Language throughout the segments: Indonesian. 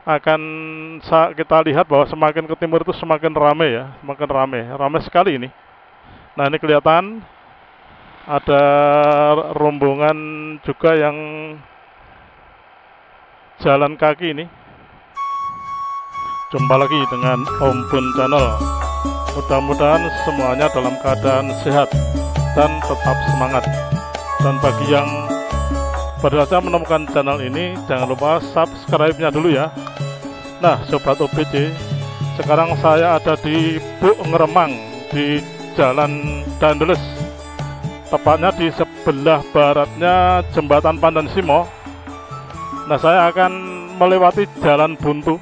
akan kita lihat bahwa semakin ke timur itu semakin ramai ya, semakin ramai sekali ini. Nah ini kelihatan ada rombongan juga yang jalan kaki ini. Jumpa lagi dengan Om Bun Channel. Mudah-mudahan semuanya dalam keadaan sehat dan tetap semangat. Dan bagi yang baru saja menemukan channel ini, jangan lupa subscribe-nya dulu ya. Nah Sobat OBC, sekarang saya ada di Buk Ngeremang, di Jalan Dandeles, tepatnya di sebelah baratnya Jembatan Pandan Simo. Nah saya akan melewati jalan buntu,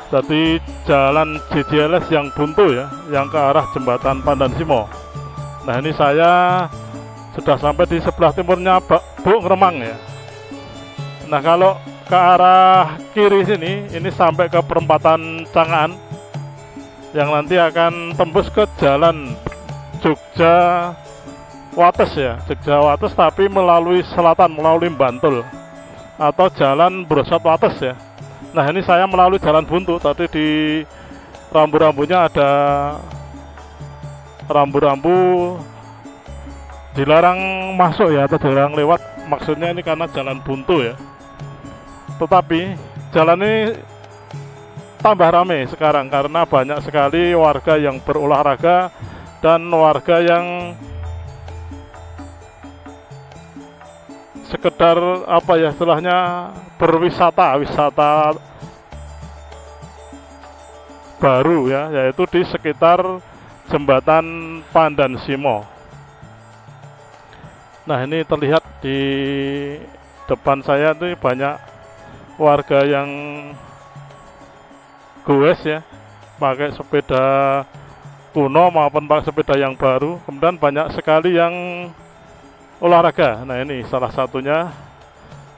jadi jalan JJLS yang buntu ya, yang ke arah Jembatan Pandan Simo. Nah ini saya sudah sampai di sebelah timurnya Buk Ngeremang ya. Nah kalau ke arah kiri sini, ini sampai ke perempatan Cangaan, yang nanti akan tembus ke jalan Jogja Wates ya, Jogja Wates, tapi melalui selatan, melalui Bantul, atau jalan Brosot Wates ya. Nah ini saya melalui jalan buntu, tadi di rambu-rambunya ada rambu-rambu dilarang masuk ya, atau dilarang lewat, maksudnya ini karena jalan buntu ya. Tetapi jalan ini tambah ramai sekarang karena banyak sekali warga yang berolahraga dan warga yang sekedar apa ya istilahnya berwisata, wisata baru ya, yaitu di sekitar Jembatan Pandan Simo. Nah ini terlihat di depan saya tuh banyak warga yang goes ya, pakai sepeda kuno maupun pakai sepeda yang baru. Kemudian banyak sekali yang olahraga. Nah ini salah satunya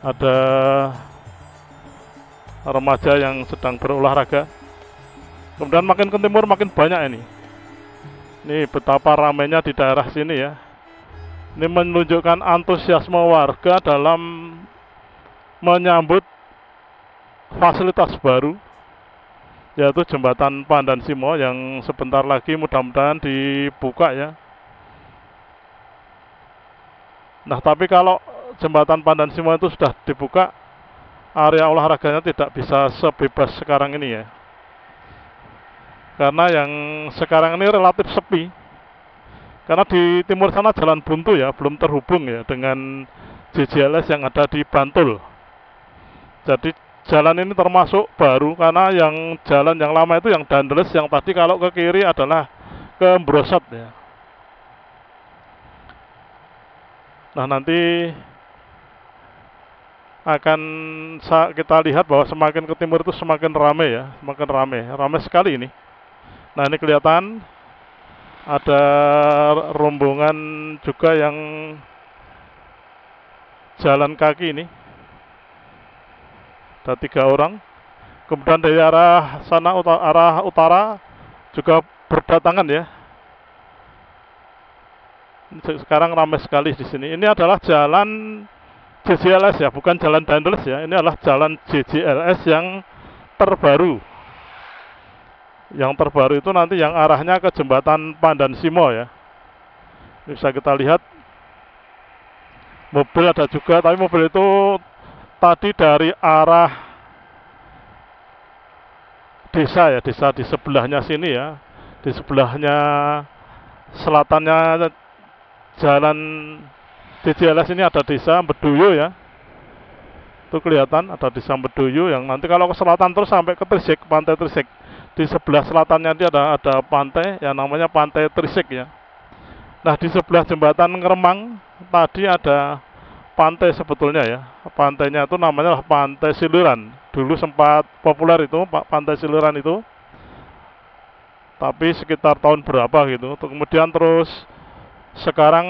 ada remaja yang sedang berolahraga. Kemudian makin ke timur makin banyak ini. Ini betapa ramainya di daerah sini ya. Ini menunjukkan antusiasme warga dalam menyambut fasilitas baru, yaitu Jembatan Pandan Simo yang sebentar lagi mudah-mudahan dibuka ya. Nah tapi kalau Jembatan Pandan Simo itu sudah dibuka, area olahraganya tidak bisa sebebas sekarang ini ya, karena yang sekarang ini relatif sepi, karena di timur sana jalan buntu ya, belum terhubung ya dengan JJLS yang ada di Bantul. Jadi jalan ini termasuk baru, karena yang jalan yang lama itu yang Dandeles, yang tadi kalau ke kiri adalah ke Brosot ya. Nah nanti akan kita lihat bahwa semakin ke timur itu semakin ramai ya, semakin ramai sekali ini. Nah ini kelihatan ada rombongan juga yang jalan kaki ini, ada 3 orang. Kemudian dari arah sana, arah utara juga berdatangan ya. Sekarang ramai sekali di sini. Ini adalah jalan JJLS ya, bukan jalan Dandeles ya. Ini adalah jalan JJLS yang terbaru. Yang terbaru itu nanti yang arahnya ke Jembatan Pandan Simo ya. Ini bisa kita lihat mobil ada juga, tapi mobil itu tadi dari arah desa ya, desa di sebelahnya sini ya, di sebelahnya selatannya jalan JJLS ini ada desa Beduyo ya. Itu kelihatan ada desa Beduyo yang nanti kalau ke selatan terus sampai ke Trisik, Pantai Trisik. Di sebelah selatannya dia ada pantai yang namanya Pantai Trisik ya. Nah di sebelah Jembatan Ngeremang tadi ada pantai sebetulnya ya. Pantainya itu namanya Pantai Siliran. Dulu sempat populer itu Pantai Siliran itu, tapi sekitar tahun berapa gitu. Kemudian terus sekarang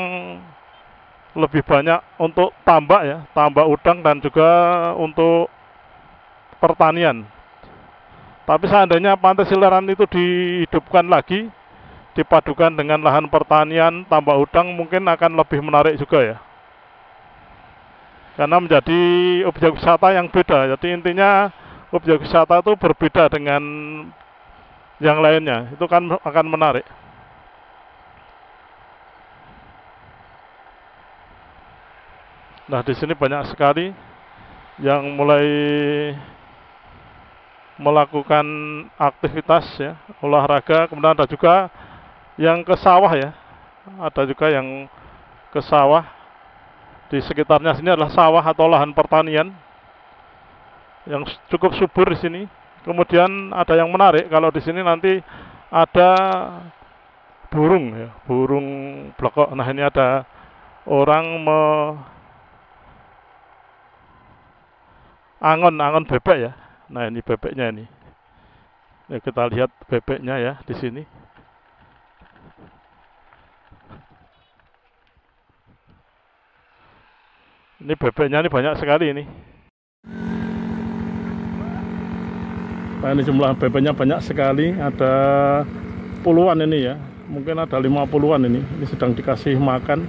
lebih banyak untuk tambak ya, tambak udang dan juga untuk pertanian. Tapi seandainya Pantai Siliran itu dihidupkan lagi, dipadukan dengan lahan pertanian, tambak udang, mungkin akan lebih menarik juga ya. Karena menjadi objek wisata yang beda. Jadi intinya objek wisata itu berbeda dengan yang lainnya, itu kan akan menarik. Nah, di sini banyak sekali yang mulai melakukan aktivitas ya, olahraga. Kemudian ada juga yang ke sawah ya, ada juga yang ke sawah. Di sekitarnya sini adalah sawah atau lahan pertanian yang cukup subur di sini. Kemudian ada yang menarik, kalau di sini nanti ada burung ya, burung blekok. Nah, ini ada orang angon bebek ya. Nah, ini bebeknya ini. Ya, kita lihat bebeknya ya di sini. Ini bebeknya ini banyak sekali ini. Nah, ini jumlah bebeknya banyak sekali, ada puluhan ini ya. Mungkin ada 50-an ini. Ini sedang dikasih makan.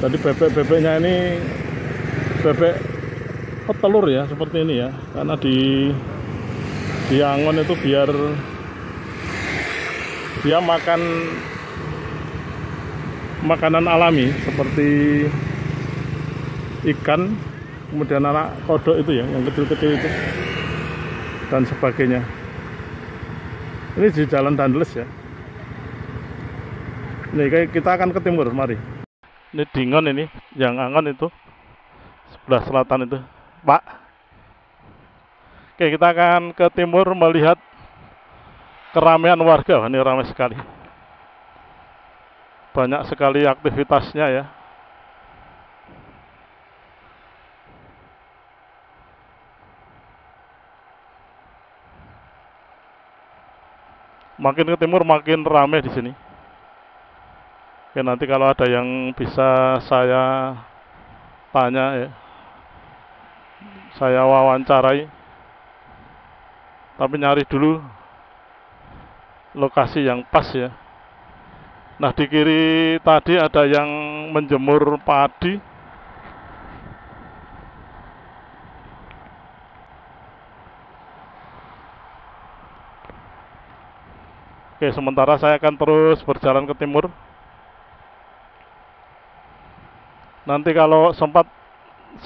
Tadi bebek-bebeknya ini bebek petelur ya, seperti ini ya. Karena di angon itu biar dia makan makanan alami seperti ikan, kemudian anak kodok itu ya, yang kecil-kecil itu dan sebagainya. Ini di Jalan Dandeles ya. Ini kita akan ke timur, mari. Ini Dingon ini, yang angon itu sebelah selatan itu, Pak. Oke, kita akan ke timur melihat keramaian warga. Ini ramai sekali, banyak sekali aktivitasnya ya. Makin ke timur makin ramai di sini. Oke, nanti kalau ada yang bisa saya tanya ya, saya wawancarai. Tapi nyari dulu lokasi yang pas ya. Nah, di kiri tadi ada yang menjemur padi. Oke, sementara saya akan terus berjalan ke timur. Nanti kalau sempat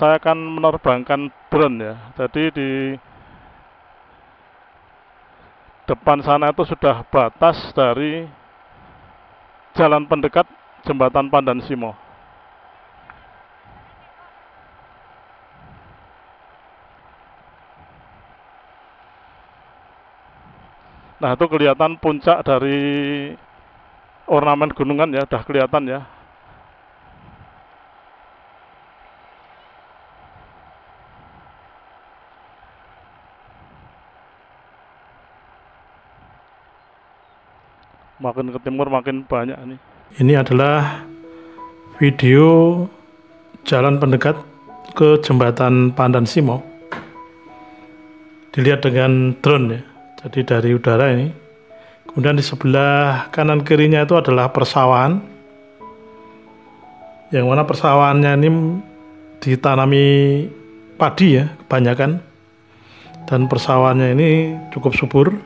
saya akan menerbangkan drone ya. Jadi di depan sana itu sudah batas dari jalan pendekat Jembatan Pandan Simo. Nah, itu kelihatan puncak dari ornamen gunungan ya, udah kelihatan ya. Makin ke timur makin banyak nih. Ini adalah video jalan pendekat ke Jembatan Pandan Simo. Dilihat dengan drone ya. Jadi dari udara ini. Kemudian di sebelah kanan kirinya itu adalah persawahan. Yang mana persawahannya ini ditanami padi ya, kebanyakan. Dan persawahannya ini cukup subur.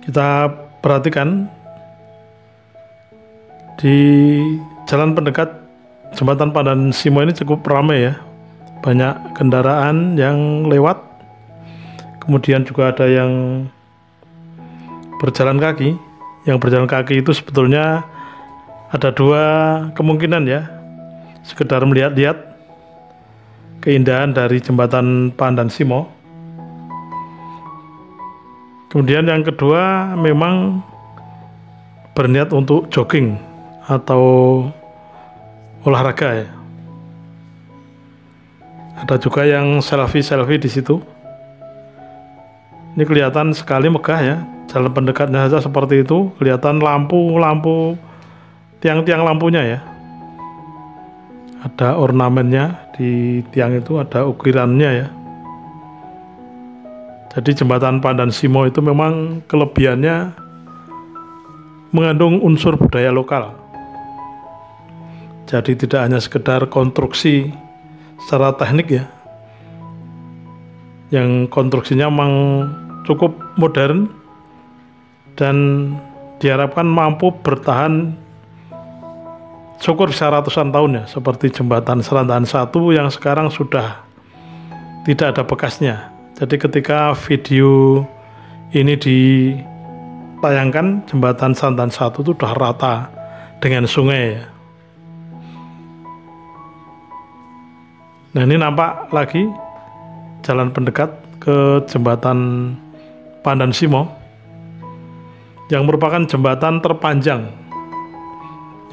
Kita perhatikan di jalan pendekat Jembatan Pandan Simo ini cukup ramai ya. Banyak kendaraan yang lewat. Kemudian juga ada yang berjalan kaki. Yang berjalan kaki itu sebetulnya ada dua kemungkinan ya. Sekedar melihat-lihat keindahan dari Jembatan Pandan Simo. Kemudian yang kedua memang berniat untuk jogging atau olahraga ya. Ada juga yang selfie di situ. Ini kelihatan sekali megah ya. Jalan pendekatnya saja seperti itu, kelihatan lampu tiang-tiang lampunya ya. Ada ornamennya di tiang itu, ada ukirannya ya. Jadi Jembatan Pandan Simo itu memang kelebihannya mengandung unsur budaya lokal. Jadi tidak hanya sekedar konstruksi secara teknik ya, yang konstruksinya memang cukup modern dan diharapkan mampu bertahan syukur bisa ratusan tahun ya, seperti jembatan Serantaan 1 yang sekarang sudah tidak ada bekasnya. Jadi ketika video ini ditayangkan, jembatan Serantaan 1 itu sudah rata dengan sungai ya. Nah, ini nampak lagi jalan pendekat ke jembatan Pandan Simo yang merupakan jembatan terpanjang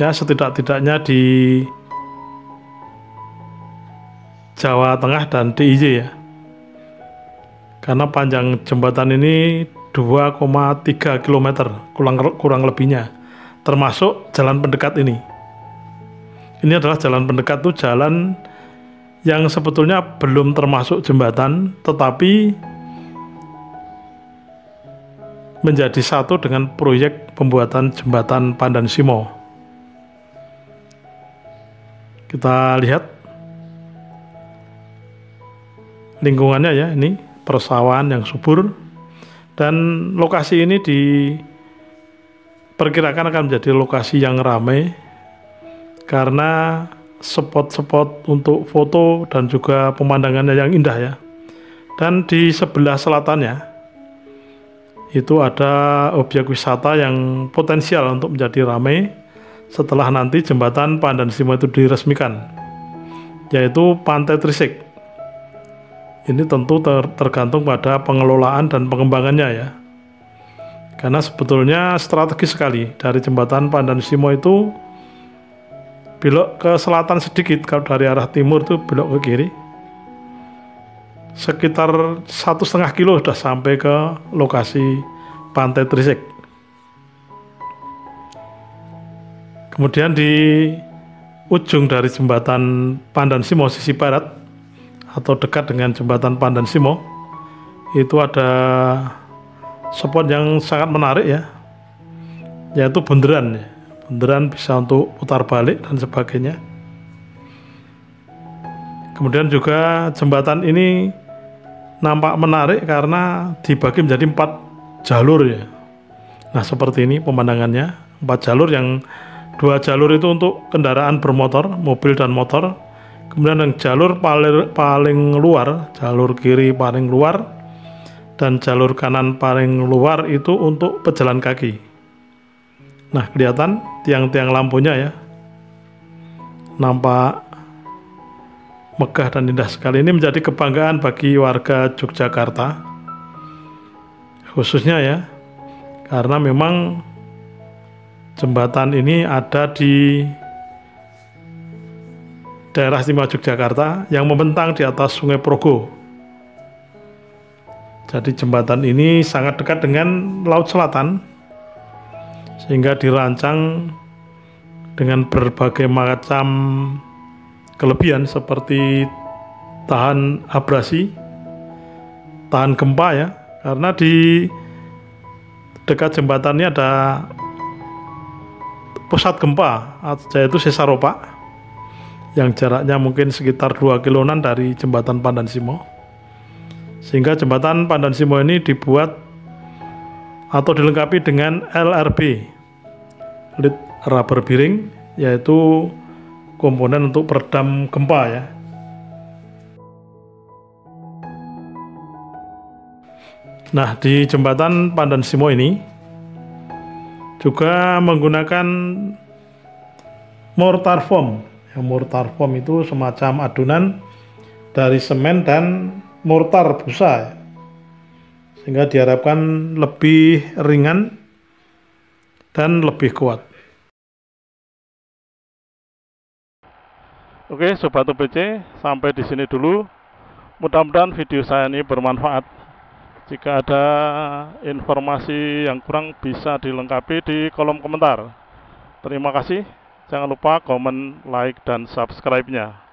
ya, setidak-tidaknya di Jawa Tengah dan DIY ya, karena panjang jembatan ini 2,3 km kurang lebihnya, termasuk jalan pendekat ini. Ini adalah jalan pendekat, tuh jalan yang sebetulnya belum termasuk jembatan, tetapi menjadi satu dengan proyek pembuatan jembatan Pandan Simo. Kita lihat lingkungannya ya, ini persawahan yang subur, dan lokasi ini diperkirakan akan menjadi lokasi yang ramai karena spot-spot untuk foto dan juga pemandangannya yang indah ya. Dan di sebelah selatannya itu ada objek wisata yang potensial untuk menjadi ramai setelah nanti jembatan Pandan Simo itu diresmikan, yaitu Pantai Trisik. Ini tentu tergantung pada pengelolaan dan pengembangannya ya, karena sebetulnya strategis sekali dari jembatan Pandan Simo itu belok ke selatan sedikit. Kalau dari arah timur itu belok ke kiri sekitar 1,5 kilo sudah sampai ke lokasi Pantai Trisik. Kemudian di ujung dari jembatan Pandan Simo sisi barat atau dekat dengan jembatan Pandan Simo itu ada spot yang sangat menarik ya, yaitu bundaran ya. Bundaran bisa untuk putar balik dan sebagainya. Kemudian juga jembatan ini nampak menarik karena dibagi menjadi 4 jalur ya. Nah, seperti ini pemandangannya, 4 jalur, yang 2 jalur itu untuk kendaraan bermotor, mobil dan motor. Kemudian yang jalur paling luar, jalur kiri paling luar, dan jalur kanan paling luar itu untuk pejalan kaki. Nah, kelihatan tiang-tiang lampunya ya, nampak megah dan indah sekali. Ini menjadi kebanggaan bagi warga Yogyakarta khususnya ya, karena memang jembatan ini ada di daerah istimewa Yogyakarta yang membentang di atas Sungai Progo. Jadi jembatan ini sangat dekat dengan Laut Selatan, sehingga dirancang dengan berbagai macam kelebihan seperti tahan abrasi, tahan gempa ya, karena di dekat jembatan ini ada pusat gempa, yaitu Sesaropa, yang jaraknya mungkin sekitar 2 kiloan dari jembatan Pandan Simo. Sehingga jembatan Pandan Simo ini dibuat atau dilengkapi dengan LRB, lead rubber bearing, yaitu komponen untuk peredam gempa ya. Nah, di jembatan Pandan Simo ini juga menggunakan mortar foam. Yang mortar foam itu semacam adonan dari semen dan mortar busa, sehingga diharapkan lebih ringan dan lebih kuat. Oke, Sobat UPC, sampai di sini dulu. Mudah-mudahan video saya ini bermanfaat. Jika ada informasi yang kurang bisa dilengkapi di kolom komentar. Terima kasih. Jangan lupa komen, like, dan subscribe-nya.